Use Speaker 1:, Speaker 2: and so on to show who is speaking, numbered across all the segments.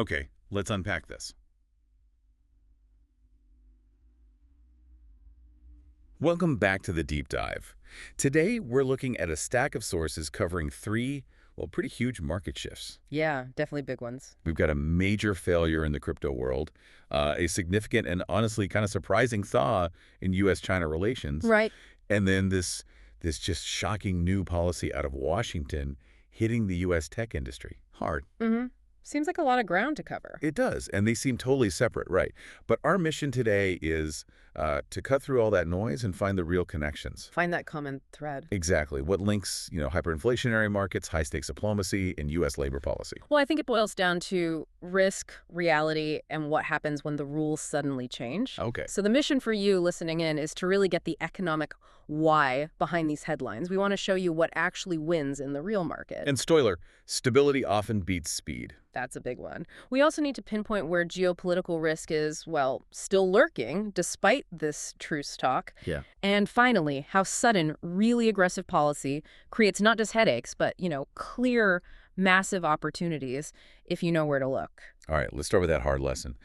Speaker 1: Okay, let's unpack this. Welcome back to the deep dive. Today, we're looking at a stack of sources covering three, well, pretty huge market shifts.
Speaker 2: Yeah, definitely big ones.
Speaker 1: We've got a major failure in the crypto world, a significant and honestly kind of surprising thaw in U.S.-China relations,
Speaker 2: Right.
Speaker 1: and then this just shocking new policy out of Washington hitting the U.S. tech industry hard.
Speaker 2: Mm-hmm. Seems like a lot of ground to cover.
Speaker 1: It does, and they seem totally separate, right? But our mission today is to cut through all that noise and find the real connections.
Speaker 2: Find that common thread.
Speaker 1: Exactly. What links, hyperinflationary markets, high-stakes diplomacy, and U.S. labor policy.
Speaker 2: Well, I think it boils down to risk, reality, and what happens when the rules suddenly change.
Speaker 1: Okay.
Speaker 2: So the mission for you listening in is to really get the economic why behind these headlines. We want to show you what actually wins in the real market.
Speaker 1: And spoiler, stability often beats speed.
Speaker 2: That's a big one. We also need to pinpoint where geopolitical risk is, well, still lurking despite this truce talk.
Speaker 1: Yeah.
Speaker 2: And finally, how sudden, really aggressive policy creates not just headaches, but, clear, massive opportunities if you know where to look.
Speaker 1: All right, let's start with that hard lesson.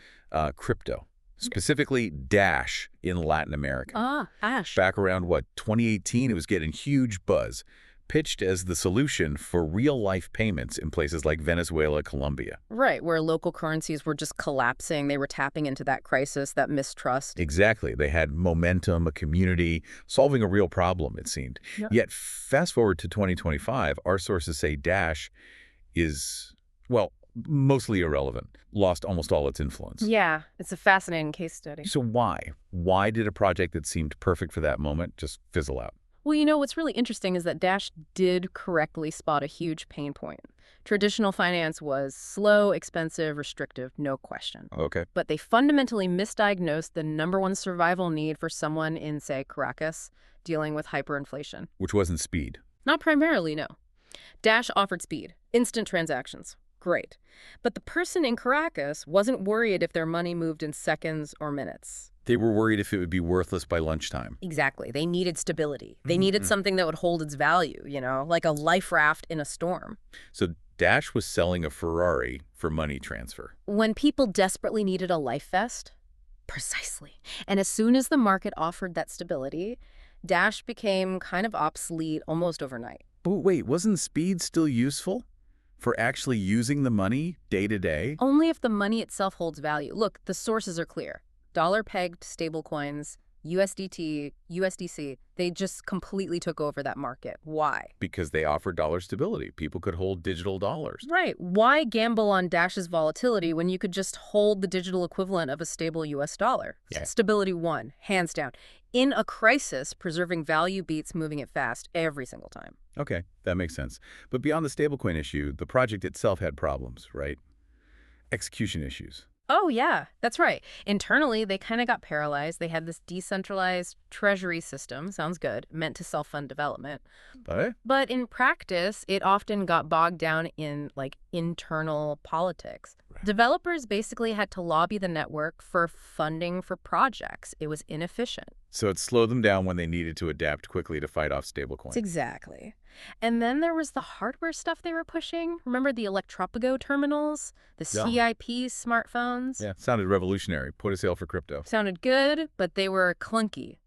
Speaker 1: Crypto, specifically Dash in Latin America.
Speaker 2: Ah, Ash.
Speaker 1: Back around, 2018, it was getting huge buzz. Pitched as the solution for real-life payments in places like Venezuela, Colombia.
Speaker 2: Right, where local currencies were just collapsing. They were tapping into that crisis, that mistrust.
Speaker 1: Exactly. They had momentum, a community, solving a real problem, it seemed.
Speaker 2: Yeah.
Speaker 1: Yet, fast forward to 2025, our sources say Dash is, well, mostly irrelevant, lost almost all its influence.
Speaker 2: Yeah, it's a fascinating case study.
Speaker 1: So why? Why did a project that seemed perfect for that moment just fizzle out?
Speaker 2: Well, what's really interesting is that Dash did correctly spot a huge pain point. Traditional finance was slow, expensive, restrictive, no question.
Speaker 1: Okay.
Speaker 2: But they fundamentally misdiagnosed the #1 survival need for someone in, say, Caracas dealing with hyperinflation.
Speaker 1: Which wasn't speed.
Speaker 2: Not primarily, no. Dash offered speed, instant transactions. Great. But the person in Caracas wasn't worried if their money moved in seconds or minutes.
Speaker 1: They were worried if it would be worthless by lunchtime.
Speaker 2: Exactly. They needed stability. They needed something that would hold its value, like a life raft in a storm.
Speaker 1: So Dash was selling a Ferrari for money transfer.
Speaker 2: When people desperately needed a life vest? Precisely. And as soon as the market offered that stability, Dash became kind of obsolete almost overnight.
Speaker 1: But wait, wasn't speed still useful for actually using the money day to day?
Speaker 2: Only if the money itself holds value. Look, the sources are clear. Dollar-pegged stablecoins, USDT, USDC, they just completely took over that market. Why?
Speaker 1: Because they offered dollar stability. People could hold digital dollars.
Speaker 2: Right. Why gamble on Dash's volatility when you could just hold the digital equivalent of a stable US dollar?
Speaker 1: Yeah.
Speaker 2: Stability won, hands down. In a crisis, preserving value beats moving it fast every single time.
Speaker 1: Okay, that makes sense. But beyond the stablecoin issue, the project itself had problems, right? Execution issues.
Speaker 2: Oh, yeah, that's right. Internally, they kind of got paralyzed. They had this decentralized treasury system, sounds good, meant to self-fund development. But in practice, it often got bogged down in, internal politics.
Speaker 1: Right.
Speaker 2: Developers basically had to lobby the network for funding for projects. It was inefficient.
Speaker 1: So it slowed them down when they needed to adapt quickly to fight off stablecoin.
Speaker 2: Exactly. And then there was the hardware stuff they were pushing. Remember the Electropago terminals? The CIP smartphones?
Speaker 1: Yeah, sounded revolutionary. Point of sale for crypto.
Speaker 2: Sounded good, but they were clunky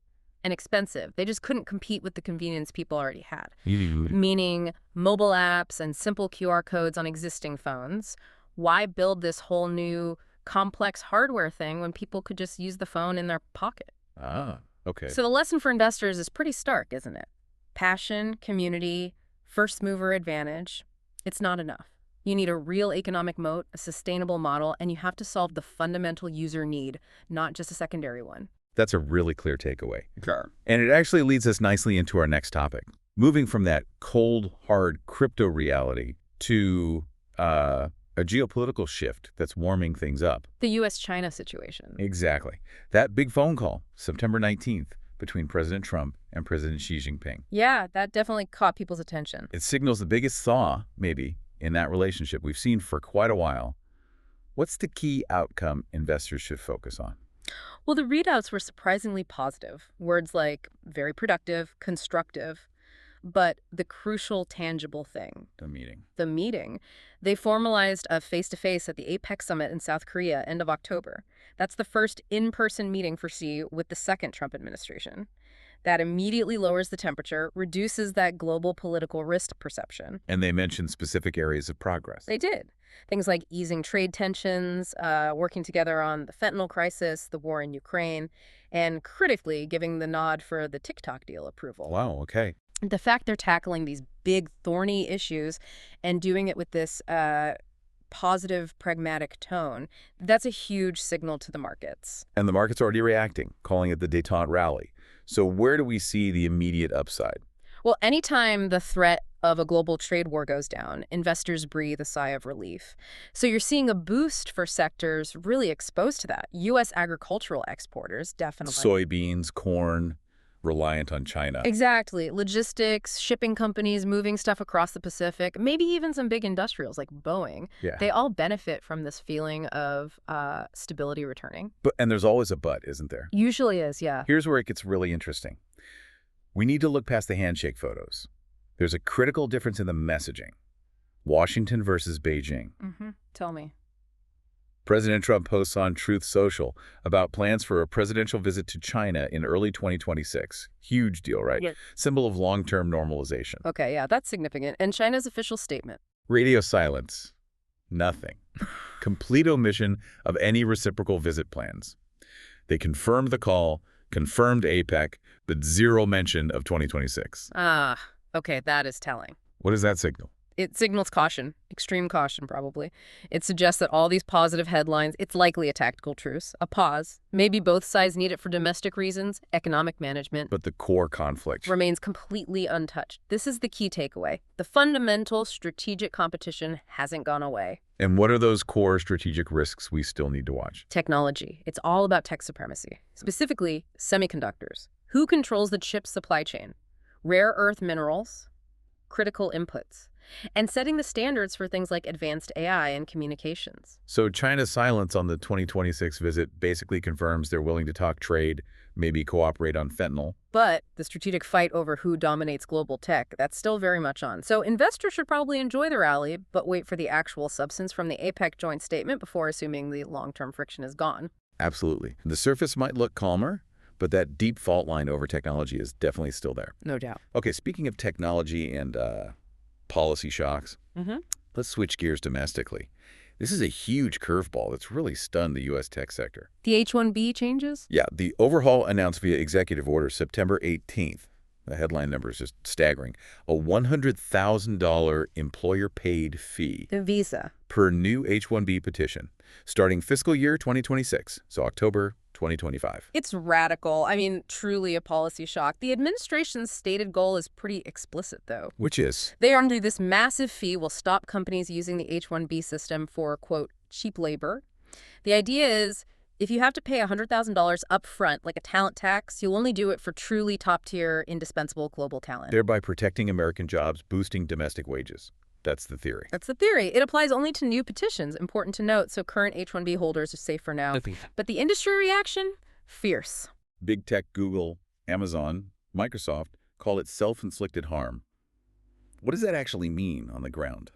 Speaker 2: and expensive. They just couldn't compete with the convenience people already had. Meaning mobile apps and simple QR codes on existing phones. Why build this whole new complex hardware thing when people could just use the phone in their pocket?
Speaker 1: Ah, okay.
Speaker 2: So the lesson for investors is pretty stark, isn't it? Passion, community, first mover advantage. It's not enough. You need a real economic moat, a sustainable model, and you have to solve the fundamental user need, not just a secondary one.
Speaker 1: That's a really clear takeaway.
Speaker 3: Sure.
Speaker 1: And it actually leads us nicely into our next topic. Moving from that cold, hard crypto reality to a geopolitical shift that's warming things up.
Speaker 2: The U.S.-China situation.
Speaker 1: Exactly. That big phone call, September 19th, between President Trump and President Xi Jinping.
Speaker 2: Yeah, that definitely caught people's attention.
Speaker 1: It signals the biggest thaw, maybe, in that relationship we've seen for quite a while. What's the key outcome investors should focus on?
Speaker 2: Well, the readouts were surprisingly positive. Words like very productive, constructive. But the crucial, tangible thing,
Speaker 1: The meeting.
Speaker 2: the meeting, they formalized a face-to-face at the APEC summit in South Korea end of October. That's the first in-person meeting for Xi with the second Trump administration. That immediately lowers the temperature, reduces that global political risk perception.
Speaker 1: And they mentioned specific areas of progress.
Speaker 2: They did. Things like easing trade tensions, working together on the fentanyl crisis, the war in Ukraine, and critically giving the nod for the TikTok deal approval.
Speaker 1: Wow, okay.
Speaker 2: The fact they're tackling these big, thorny issues and doing it with this positive, pragmatic tone, that's a huge signal to the markets.
Speaker 1: And the market's already reacting, calling it the détente rally. So where do we see the immediate upside?
Speaker 2: Well, anytime the threat of a global trade war goes down, investors breathe a sigh of relief. So you're seeing a boost for sectors really exposed to that. U.S. agricultural exporters, definitely.
Speaker 1: Soybeans, corn, reliant on China.
Speaker 2: Exactly. Logistics, shipping companies moving stuff across the Pacific, maybe even some big industrials like Boeing.
Speaker 1: Yeah.
Speaker 2: They all benefit from this feeling of stability returning.
Speaker 1: And there's always a but, isn't there?
Speaker 2: Usually is, yeah.
Speaker 1: Here's where it gets really interesting. We need to look past the handshake photos. There's a critical difference in the messaging. Washington versus Beijing.
Speaker 2: Tell me.
Speaker 1: President Trump posts on Truth Social about plans for a presidential visit to China in early 2026. Huge deal, right?
Speaker 2: Yeah.
Speaker 1: Symbol of long-term normalization.
Speaker 2: Okay, yeah, that's significant. And China's official statement.
Speaker 1: Radio silence. Nothing. Complete omission of any reciprocal visit plans. They confirmed the call, confirmed APEC, but zero mention of 2026.
Speaker 2: Okay, that is telling.
Speaker 1: What does that signal?
Speaker 2: It signals caution, extreme caution probably. It suggests that all these positive headlines, it's likely a tactical truce, a pause. Maybe both sides need it for domestic reasons, economic management.
Speaker 1: But the core conflict
Speaker 2: Remains completely untouched. This is the key takeaway. The fundamental strategic competition hasn't gone away.
Speaker 1: And what are those core strategic risks we still need to watch?
Speaker 2: Technology. It's all about tech supremacy. Specifically, semiconductors. Who controls the chip supply chain? Rare earth minerals, critical inputs, and setting the standards for things like advanced AI and communications.
Speaker 1: So China's silence on the 2026 visit basically confirms they're willing to talk trade, maybe cooperate on fentanyl.
Speaker 2: But the strategic fight over who dominates global tech, that's still very much on. So investors should probably enjoy the rally, but wait for the actual substance from the APEC joint statement before assuming the long-term friction is gone.
Speaker 1: Absolutely. The surface might look calmer, but that deep fault line over technology is definitely still there.
Speaker 2: No doubt.
Speaker 1: Okay, speaking of technology and policy shocks, let's switch gears domestically. This is a huge curveball that's really stunned the U.S. tech sector.
Speaker 2: The H-1B changes?
Speaker 1: Yeah, the Overhaul announced via executive order September 18th. The headline number is just staggering. A $100,000 employer-paid fee.
Speaker 2: The visa.
Speaker 1: Per new H-1B petition, starting fiscal year 2026, so October 2025.
Speaker 2: It's radical. I mean, truly a policy shock. The administration's stated goal is pretty explicit, though.
Speaker 1: Which is?
Speaker 2: They argue this massive fee will stop companies using the H-1B system for, quote, cheap labor. The idea is, if you have to pay $100,000 up front, like a talent tax, you'll only do it for truly top-tier, indispensable global talent.
Speaker 1: Thereby protecting American jobs, boosting domestic wages. That's the theory.
Speaker 2: That's the theory. It applies only to new petitions, important to note, so current H-1B holders are safe for now. But the industry reaction? Fierce.
Speaker 1: Big tech, Google, Amazon, Microsoft call it self-inflicted harm. What does that actually mean on the ground?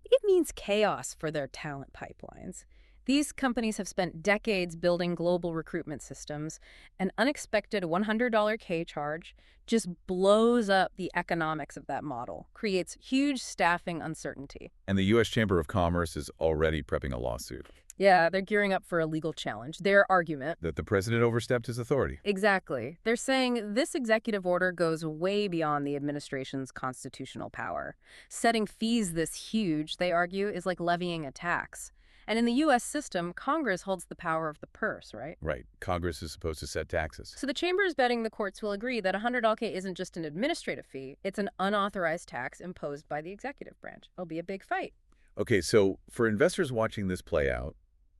Speaker 2: It means chaos for their talent pipelines. These companies have spent decades building global recruitment systems. An unexpected $100 K charge just blows up the economics of that model, creates huge staffing uncertainty.
Speaker 1: And the U.S. Chamber of Commerce is already prepping a lawsuit.
Speaker 2: Yeah, they're gearing up for a legal challenge. Their argument...
Speaker 1: that the president overstepped his authority.
Speaker 2: Exactly. They're saying this executive order goes way beyond the administration's constitutional power. Setting fees this huge, they argue, is like levying a tax. And in the U.S. system, Congress holds the power of the purse, right?
Speaker 1: Right. Congress is supposed to set taxes.
Speaker 2: So the chamber is betting the courts will agree that $100K isn't just an administrative fee, it's an unauthorized tax imposed by the executive branch. It'll be a big fight.
Speaker 1: Okay, so for investors watching this play out,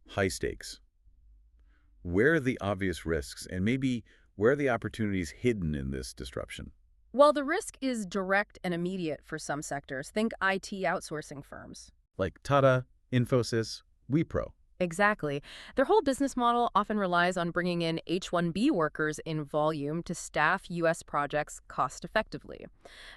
Speaker 1: high stakes. Where are the obvious risks, and maybe where are the opportunities hidden in this disruption?
Speaker 2: While the risk is direct and immediate for some sectors, think IT outsourcing firms.
Speaker 1: Like Tata, Infosys, Wipro.
Speaker 2: Exactly. Their whole business model often relies on bringing in H-1B workers in volume to staff U.S. projects cost-effectively.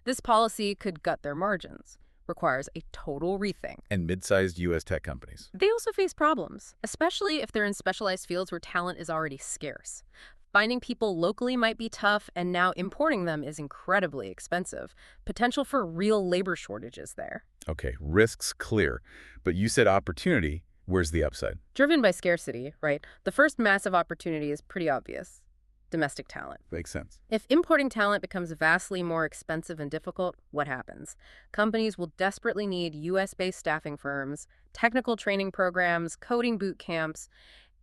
Speaker 2: This policy could gut their margins, requires a total rethink.
Speaker 1: And mid-sized U.S. tech companies.
Speaker 2: They also face problems, especially if they're in specialized fields where talent is already scarce. Finding people locally might be tough, and now importing them is incredibly expensive. Potential for real labor shortages there.
Speaker 1: Okay, risks clear. But you said opportunity. Where's the upside?
Speaker 2: Driven by scarcity, right? The first massive opportunity is pretty obvious. Domestic talent.
Speaker 1: Makes sense.
Speaker 2: If importing talent becomes vastly more expensive and difficult, what happens? Companies will desperately need U.S.-based staffing firms, technical training programs, coding boot camps.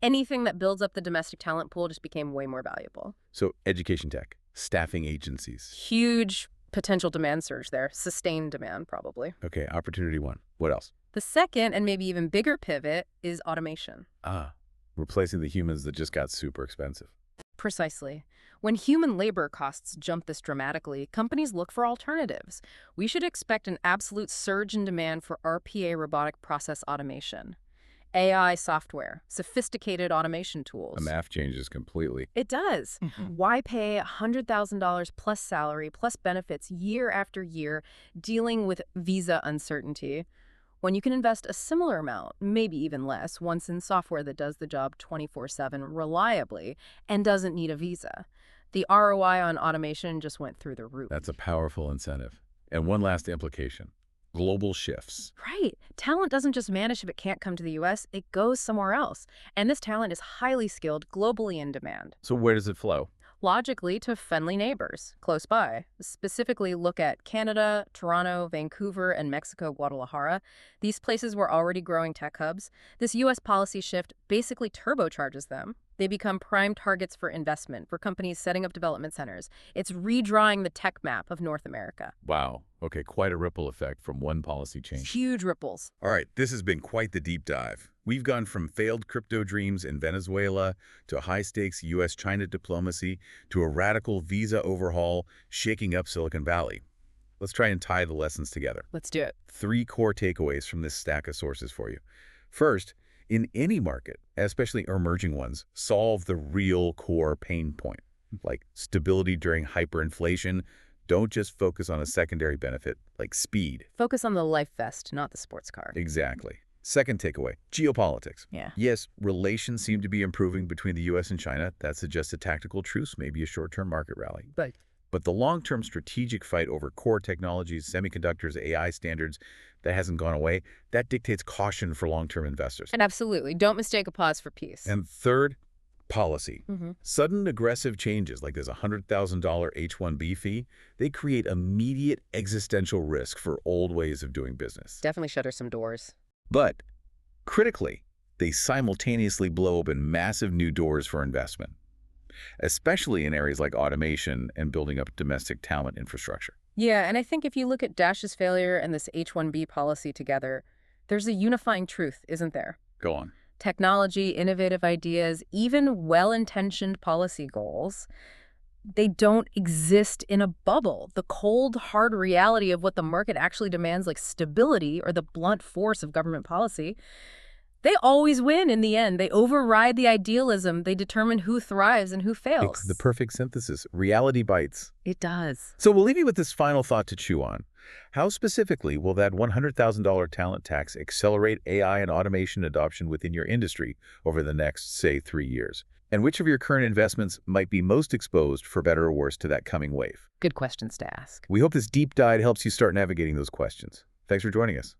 Speaker 2: Anything that builds up the domestic talent pool just became way more valuable.
Speaker 1: So education tech, staffing agencies.
Speaker 2: Huge potential demand surge there. Sustained demand, probably.
Speaker 1: Okay, opportunity one. What else?
Speaker 2: The second, and maybe even bigger pivot, is automation.
Speaker 1: Replacing the humans that just got super expensive.
Speaker 2: Precisely. When human labor costs jump this dramatically, companies look for alternatives. We should expect an absolute surge in demand for RPA robotic process automation. AI software, sophisticated automation tools.
Speaker 1: The math changes completely.
Speaker 2: It does. Why pay $100,000 plus salary plus benefits year after year dealing with visa uncertainty when you can invest a similar amount, maybe even less, once in software that does the job 24/7 reliably and doesn't need a visa? The ROI on automation just went through the roof.
Speaker 1: That's a powerful incentive. And one last implication. Global shifts.
Speaker 2: Right. Talent doesn't just vanish if it can't come to the U.S., it goes somewhere else. And this talent is highly skilled, globally in demand.
Speaker 1: So where does it flow?
Speaker 2: Logically, to friendly neighbors close by. Specifically, look at Canada, Toronto, Vancouver, and Mexico, Guadalajara. These places were already growing tech hubs. This U.S. policy shift basically turbocharges them. They become prime targets for investment, for companies setting up development centers. It's redrawing the tech map of North America.
Speaker 1: Wow. Okay, quite a ripple effect from one policy change.
Speaker 2: Huge ripples.
Speaker 1: All right, this has been quite the deep dive. We've gone from failed crypto dreams in Venezuela to high-stakes U.S.-China diplomacy to a radical visa overhaul shaking up Silicon Valley. Let's try and tie the lessons together.
Speaker 2: Let's do it.
Speaker 1: 3 core takeaways from this stack of sources for you. First, in any market, especially emerging ones, solve the real core pain point, like stability during hyperinflation. Don't just focus on a secondary benefit, like speed.
Speaker 2: Focus on the life vest, not the sports car.
Speaker 1: Exactly. Second takeaway, geopolitics.
Speaker 2: Yeah.
Speaker 1: Yes, relations seem to be improving between the U.S. and China. That suggests a tactical truce, maybe a short-term market rally. But the long-term strategic fight over core technologies, semiconductors, AI standards, that hasn't gone away. That dictates caution for long-term investors.
Speaker 2: And absolutely, don't mistake a pause for peace.
Speaker 1: And third, policy. Sudden aggressive changes like this $100,000 H-1B fee, they create immediate existential risk for old ways of doing business.
Speaker 2: Definitely shutter some doors.
Speaker 1: But critically, they simultaneously blow open massive new doors for investment, especially in areas like automation and building up domestic talent infrastructure.
Speaker 2: Yeah, and I think if you look at Dash's failure and this H-1B policy together, there's a unifying truth, isn't there?
Speaker 1: Go on.
Speaker 2: Technology, innovative ideas, even well-intentioned policy goals, they don't exist in a bubble. The cold, hard reality of what the market actually demands, like stability or the blunt force of government policy, they always win in the end. They override the idealism. They determine who thrives and who fails.
Speaker 1: It's the perfect synthesis. Reality bites.
Speaker 2: It does.
Speaker 1: So we'll leave you with this final thought to chew on. How specifically will that $100,000 talent tax accelerate AI and automation adoption within your industry over the next, say, 3 years? And which of your current investments might be most exposed, for better or worse, to that coming wave?
Speaker 2: Good questions to ask.
Speaker 1: We hope this deep dive helps you start navigating those questions. Thanks for joining us.